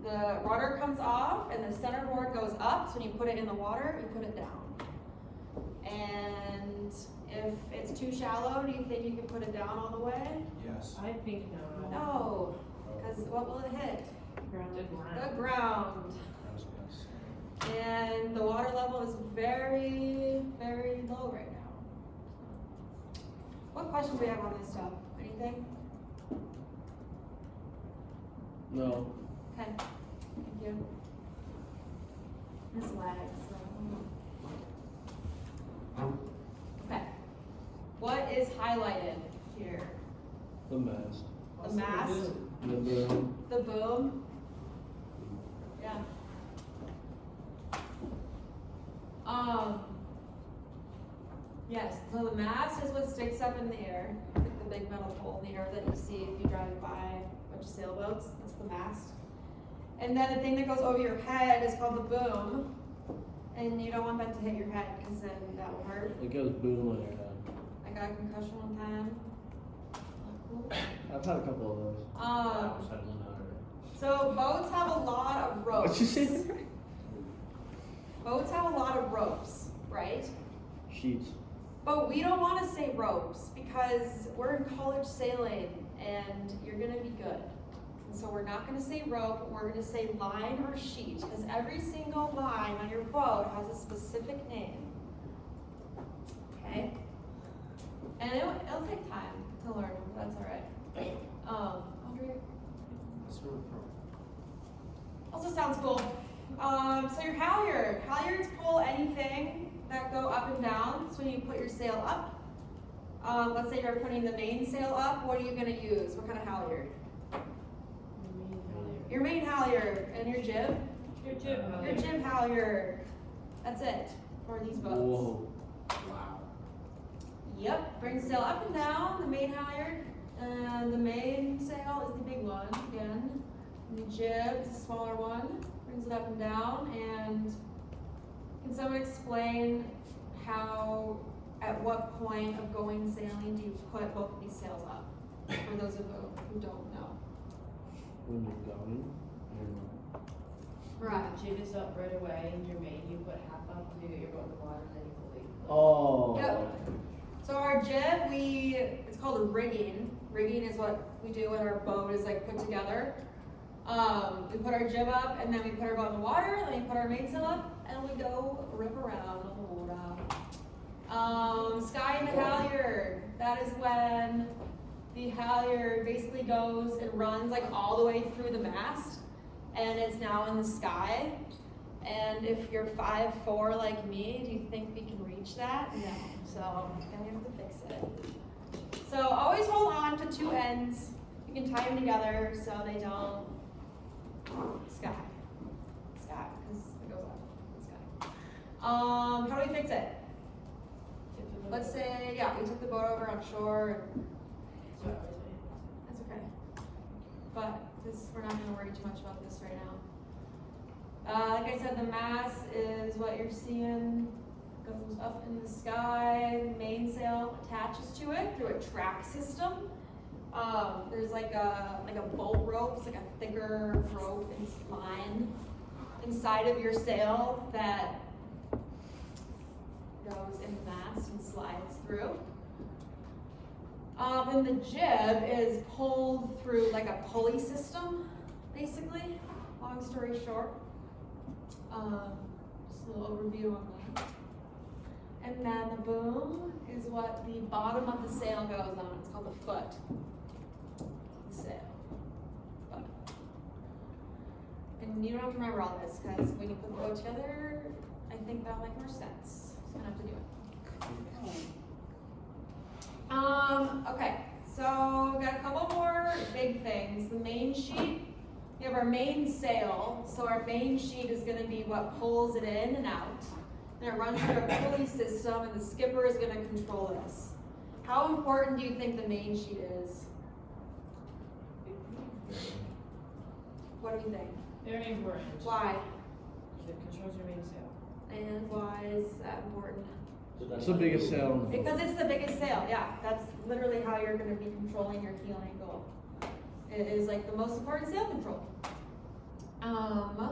The rudder comes off and the centerboard goes up, so when you put it in the water, you put it down. And if it's too shallow, do you think you can put it down all the way? Yes. I think no. No, because what will it hit? The ground. And the water level is very, very low right now. What questions do we have on this stuff? Anything? No. Okay, thank you. This lags, so. Okay. What is highlighted here? The mast. The mast? The boom. The boom? Yeah. Yes, so the mast is what sticks up in the air, like the big metal pole in the air that you see if you drive by a bunch of sailboats. That's the mast. And then the thing that goes over your head is called the boom. And you don't want that to hit your head because then that will hurt. It goes boom on your head. I got a concussion one time. I've had a couple of those. So boats have a lot of ropes. What'd you say? Boats have a lot of ropes, right? Sheets. But we don't want to say ropes because we're in college sailing and you're going to be good. And so we're not going to say rope, we're going to say line or sheet because every single line on your boat has a specific name. Okay? And it'll take time to learn, but that's alright. Audrey? That's really cool. Also sounds cool. So your halyard. Halyards pull anything that go up and down. So when you put your sail up, let's say you're putting the mainsail up, what are you going to use? What kind of halyard? Your main halyard. And your jib? Your jib halyard. Your jib halyard. That's it for these boats. Whoa. Wow. Yep. Bring sail up and down, the main halyard. And the mainsail is the big one again. And the jib is the smaller one. Brings it up and down. And can someone explain how, at what point of going sailing do you put both of these sails up? For those of you who don't know. When you're going. Right. The jib is up right away, and your main you put half up to get your boat in the water, then you fully. Oh. Yep. So our jib, it's called a rigging. Rigging is what we do when our boat is like put together. We put our jib up, and then we put our boat in the water, then we put our mainsail up, and we go rip around on the water. Sky and the halyard. That is when the halyard basically goes and runs like all the way through the mast, and it's now in the sky. And if you're 5'4" like me, do you think we can reach that? No. So then we have to fix it. So always hold on to two ends. You can tie them together so they don't sky, because it goes up. Sky. How do we fix it? Let's say, yeah, we took the boat over on shore. That's okay. But we're not going to worry too much about this right now. Like I said, the mast is what you're seeing. Goes up in the sky. The mainsail attaches to it through a track system. There's like a bolt rope. It's like a thicker rope and line inside of your sail that goes in the mast and slides through. And the jib is pulled through like a pulley system, basically. Long story short. Just a little overview on that. And then the boom is what the bottom of the sail goes on. It's called the foot. The sail. Foot. And you don't have to remember all this because when you put the boat together, I think that'll make more sense. Just gonna have to do it. Okay, so we've got a couple more big things. The main sheet, we have our main sail. So our main sheet is going to be what pulls it in and out. And it runs through a pulley system, and the skipper is going to control this. How important do you think the main sheet is? What do you think? Very important. Why? It controls your mainsail. And why is that important? It's the biggest sail in the boat. Because it's the biggest sail, yeah. That's literally how you're going to be controlling your keel angle. It is like the most important sail control. No,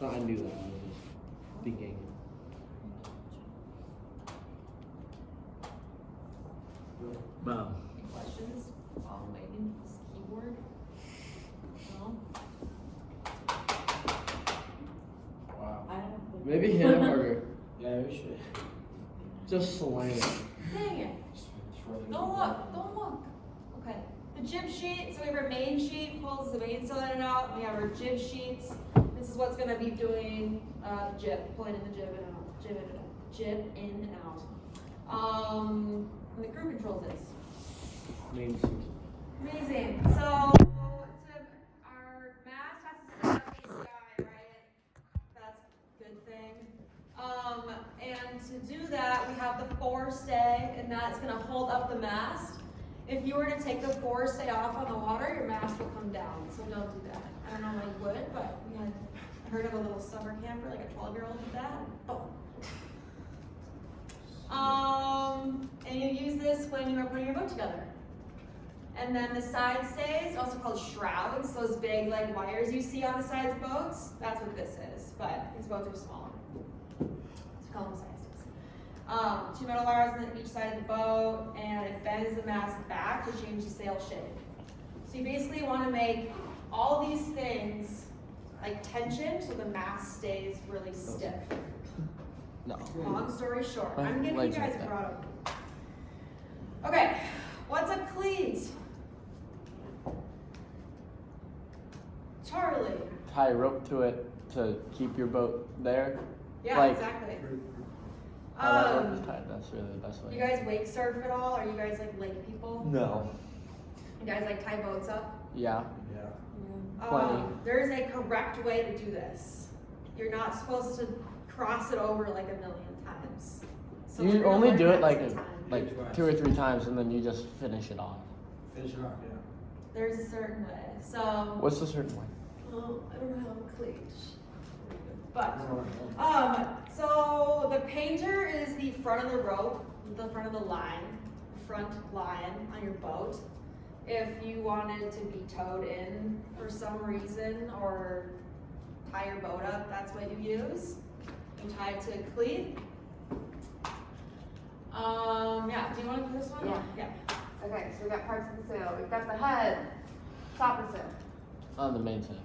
I knew that. I was just thinking. Wow. Any questions while I'm waiting for this keyboard? No? Wow. I don't think. Maybe hit him harder. Yeah, we should. Just slam it. Dang it. Don't look, don't look. Okay. The jib sheet, so we have our main sheet, pulls the main cylinder out. We have our jib sheets. This is what's gonna be doing jib, pulling in the jib and out, jib in and out, jib in and out. And the crew controls this. Main Amazing. So our mast has to stay up in the sky, right? That's a good thing. And to do that, we have the forestay, and that's gonna hold up the mast. If you were to take the forestay off on the water, your mast will come down. So don't do that. I don't know why you would, but we had heard of a little summer camper, like a 12-year-old did that. Boom. And you use this when you are putting your boat together. And then the side stays, also called shrouds, those big like wires you see on the sides of boats, that's what this is, but these boats are smaller. So we call them side stays. 2 metal bars on each side of the boat, and it bends the mast back to change the sail shape. So you basically want to make all these things like tension so the mast stays really stiff. No. Long story short, My I'm giving you legs guys like a that. broad overview. Okay, what's a cleat? Charlie. Tie a rope to it to keep your boat there. Yeah, Like- exactly. How that rope is tied, that's really the best way. You guys wake surf at all? Are you guys like lake people? No. You guys like tie boats up? Yeah. Yeah. Plenty. There is a correct way to do this. You're not supposed to cross it over like a million times. So we're You gonna only learn do it that like sometime. like 2 or 3 times and then you just finish it off. Finish it off, yeah. There's a certain way. So, What's the certain way? well, I don't have a cleat. But, No. so the painter is the front of the rope, the front of the line, the front line on your boat. If you wanted to be towed in for some reason or tie your boat up, that's what you use. You tie it to a cleat. Yeah, do you want to do this one? Yeah. Okay, so we got parts of the sail. We've got the head, top of the sail. On the main side.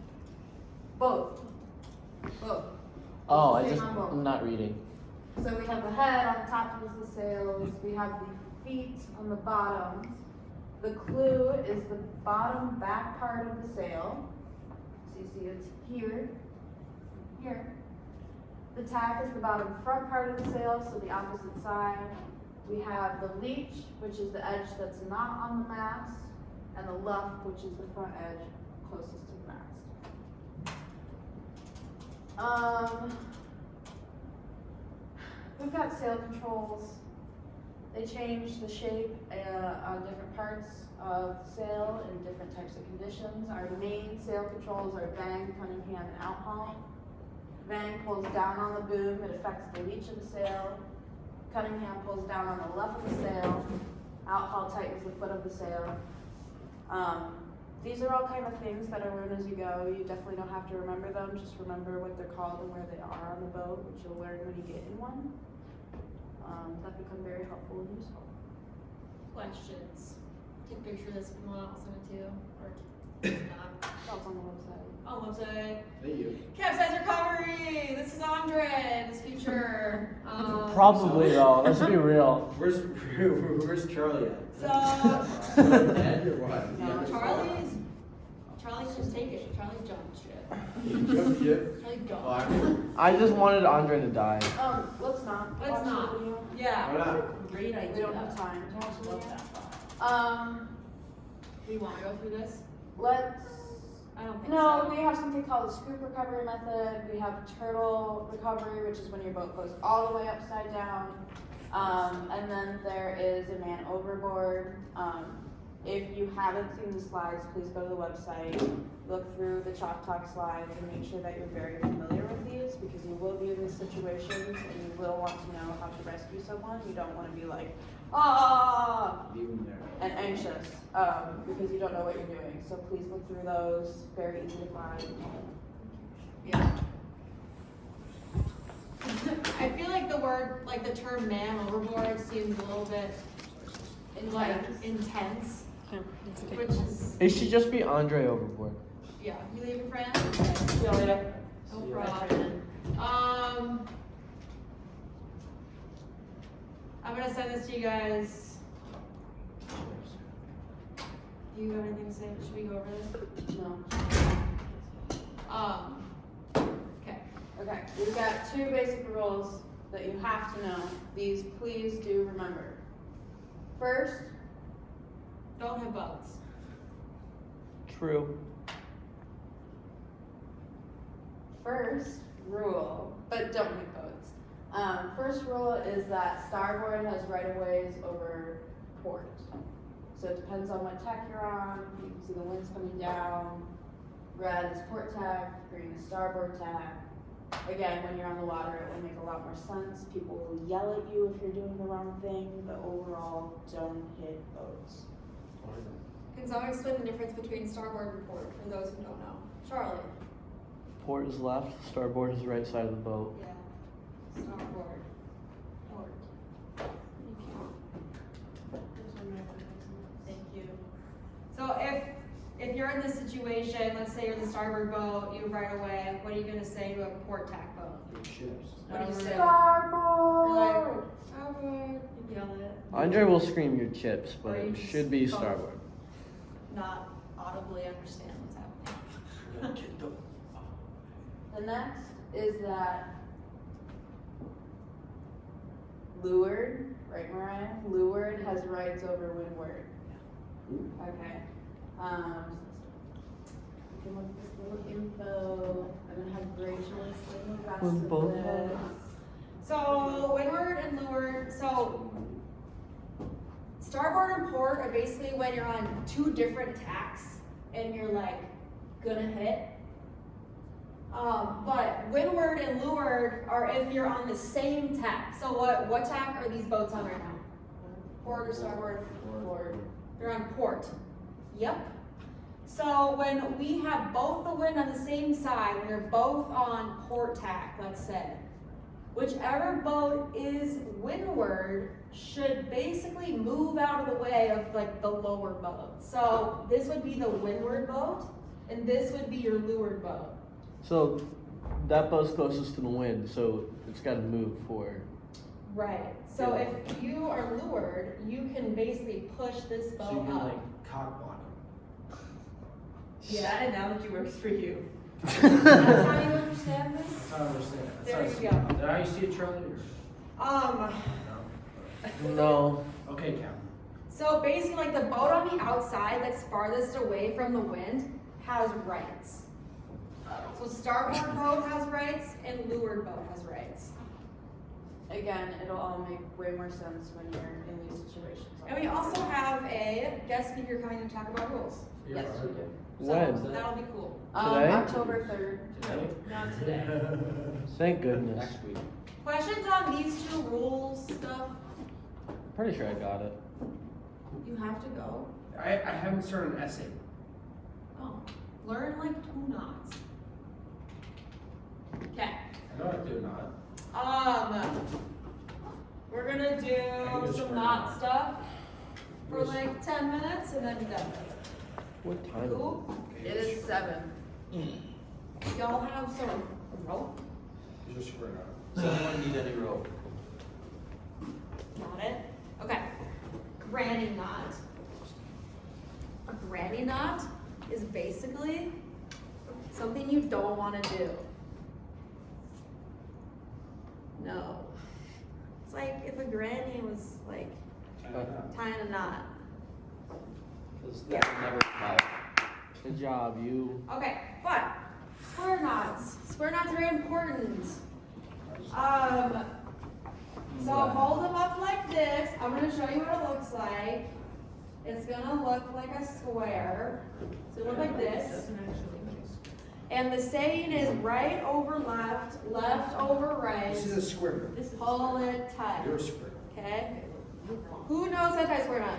Both. Both. Oh, Same on both. I'm not reading. So we have the head on the top is the sails. We have the feet on the bottoms. The clew is the bottom back part of the sail. So you see it's here, here. The tack is the bottom front part of the sail, so the opposite side. We have the leech, which is the edge that's not on the mast, and the luff, which is the front edge closest to the mast. We've got sail controls. They change the shape on different parts of the sail in different types of conditions. Our main sail controls are bang, Cunningham, and outhaul. Bang pulls down on the boom, it affects the leech of the sail. Cunningham pulls down on the luff of the sail. Outhaul tightens the foot of the sail. These are all kind of things that are learned as you go. You definitely don't have to remember them, just remember what they're called and where they are on the boat, which you'll learn when you get in one. That become very helpful and useful. Questions? Take a picture of this if you want, I'll send it to you, or if not. It's also on the website. On the website. Thank you. Capsize recovery. This is Andre, this future. Probably though, let's be real. Where's Charlie at? So, Dead or what? no, Charlie's just take it. Charlie jumped shit. You jumped ship? Charlie Oh, jumped. I just wanted Andre to die. Let's not. Let's watch the not. video. Why Yeah. not? Great idea. We don't have time to watch the Love video. that. Do you want to go through this? Let's. I don't think No, so. we have something called a scoop recovery method. We have turtle recovery, which is when your boat goes all the way upside down. And then there is a man overboard. If you haven't seen the slides, please go to the website, look through the Chalk Talk slides, and make sure that you're very familiar with these, because you will be in these situations, and you will want to know how to rescue someone. You don't want to be like, ah, Leave them there. and anxious, because you don't know what you're doing. So please look through those, very easy to find. Yeah. I feel like the term man overboard seems a little bit intense, which is, It should just be Andre overboard. yeah, you leaving, friend? See you later. No See you problem. I'm gonna send this to you guys. Do you have anything to say? Should we go over this? No. Okay. Okay, we've got 2 basic rules that you have to know. These please do remember. First, Don't have boats. True. first rule, but don't hit boats. First rule is that starboard has right-of-ways over port. So it depends on what tack you're on. You can see the wind's coming down. Red is port tack, green is starboard tack. Again, when you're on the water, it will make a lot more sense. People will yell at you if you're doing the wrong thing, but overall, don't hit boats. Can someone explain the difference between starboard and port for those who don't know? Charlie. Port is left, starboard is right side of the boat. Yeah. Starboard. Port. Thank you. So if you're in this situation, let's say you're in the starboard boat, you right away, what are you gonna say to a port tack boat? Your chips. What do you say? Starboard! Starboard. You yell it. Andre will scream your chips, but Or you it just should be go- starboard. Not audibly understand what's happening. The next is that leeward, right, Mariah? Leeward has rights over windward. Okay. You can look at this little info. I'm gonna have Rachel explain the rest With of both this. of So windward and leeward, so starboard and port are basically when you're on 2 different tacks and you're like gonna hit. But windward and leeward are if you're on the same tack. So what tack are these boats on right now? Port or starboard? Port. They're on port. Yep. So when we have both the wind on the same side, when you're both on port tack, let's say, whichever boat is windward should basically move out of the way of like the lower boat. So this would be the windward boat, and this would be your leeward boat. So that boat's closest to the wind, so it's got to move forward. Right. So if you are leeward, you can basically push this boat So you can up. like cock block them. Yeah, that analogy works for you. That's That's how you understand this? That's how I understand it. There That's you how go. Is that how you see it, Charlie? Or? No. No. Okay, Cam. So basically, like the boat on the outside that's farthest away from the wind has rights. So starboard boat has rights and leeward boat has rights. Again, it'll all make way more sense when you're in these situations. And we also have a guest speaker coming to talk about rules. Yes, we do. When? So that'll be cool. Today? October 3rd. Today? Not today. Thank goodness. Next week. Questions on these 2 rules stuff? Pretty sure I got it. You have to go. I haven't started an essay. Oh, learn like 2 knots. Okay. I know how to do a knot. We're gonna I think do it's some for knot now. stuff for like 10 minutes and then be done. What time? Cool? It is 7. Y'all have some rope? Just square knot. Someone need any rope? Got it? Okay. Granny knot. A granny knot is basically something you don't want to do. No. It's like if a granny was like tying a knot. Because that would never come out. Good job, you. Okay, but square knots. Square knots are very important. So hold them up like this. I'm gonna show you what it looks like. It's gonna look like a square. It's gonna look like this. And the saying is right over left, left over right. This is a square. Pull it tight. You're a square. Okay? Who knows how to tie a square knot?